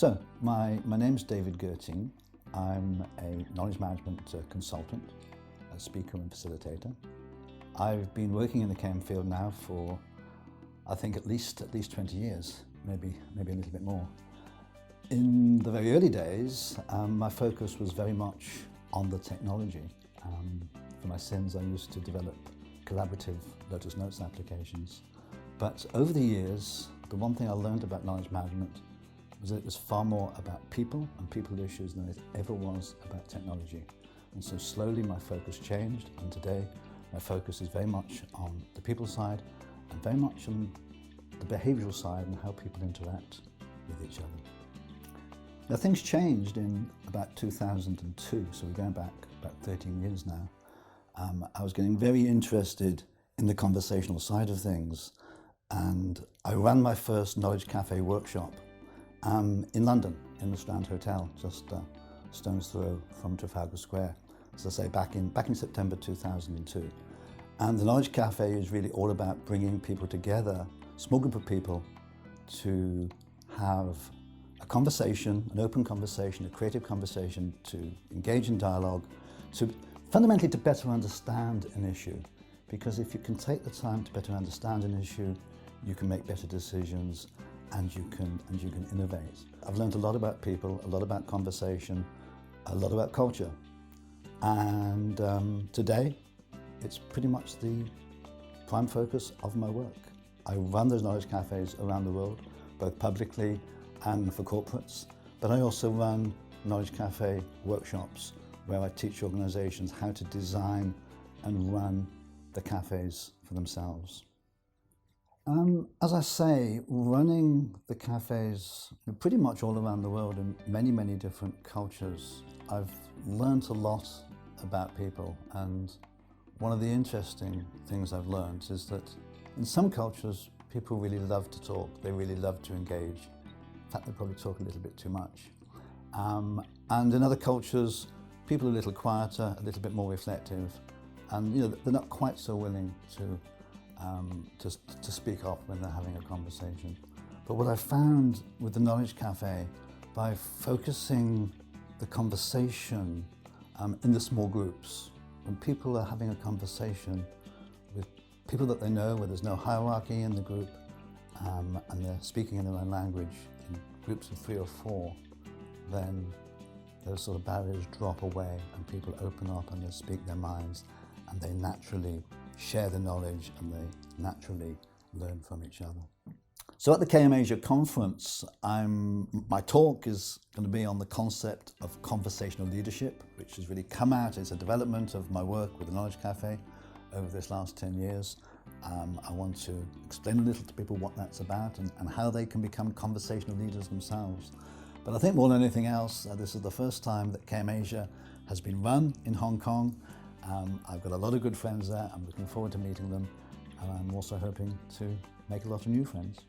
So, my name's David Gurteen. I'm a knowledge management consultant, a speaker and facilitator. I've been working in the KM field now for, I think, at least 20 years, maybe a little bit more. In the very early days, my focus was very much on the technology. For my sins, I used to develop collaborative Lotus Notes applications. But over the years, the one thing I learned about knowledge management was that it was far more about people and people issues than it ever was about technology. And so slowly my focus changed, and today my focus is very much on the people side and very much on the behavioural side and how people interact with each other. Now, things changed in about 2002, so we're going back about 13 years now. I was getting very interested in the conversational side of things, and I ran my first Knowledge Cafe workshop in London, in the Strand Hotel, just a stone's throw from Trafalgar Square, as I say, back in September 2002. And the Knowledge Cafe is really all about bringing people together, a small group of people, to have a conversation, an open conversation, a creative conversation, to engage in dialogue, to fundamentally to better understand an issue. Because if you can take the time to better understand an issue, you can make better decisions, and you can innovate. I've learned a lot about people, a lot about conversation, a lot about culture. And today, it's pretty much the prime focus of my work. I run those knowledge cafes around the world, both publicly and for corporates, but I also run knowledge cafe workshops where I teach organizations how to design and run the cafes for themselves. As I say, running the cafes pretty much all around the world in many, many different cultures, I've learned a lot about people, and one of the interesting things I've learned is that in some cultures, people really love to talk, they really love to engage. In fact, they probably talk a little bit too much. And in other cultures, people are a little quieter, a little bit more reflective, and they're not quite so willing to speak up when they're having a conversation. But what I found with the Knowledge Cafe, by focusing the conversation in the small groups, when people are having a conversation with people that they know, where there's no hierarchy in the group, and they're speaking in their own language in groups of 3 or 4, then those sort of barriers drop away and people open up and they speak their minds, and they naturally share the knowledge and they naturally learn from each other. So at the KM Asia conference, my talk is going to be on the concept of conversational leadership, which has really come out as a development of my work with the Knowledge Cafe over this last 10 years. I want to explain a little to people what that's about and how they can become conversational leaders themselves. But I think more than anything else, this is the first time that KM Asia has been run in Hong Kong. I've got a lot of good friends there. I'm looking forward to meeting them, and I'm also hoping to make a lot of new friends.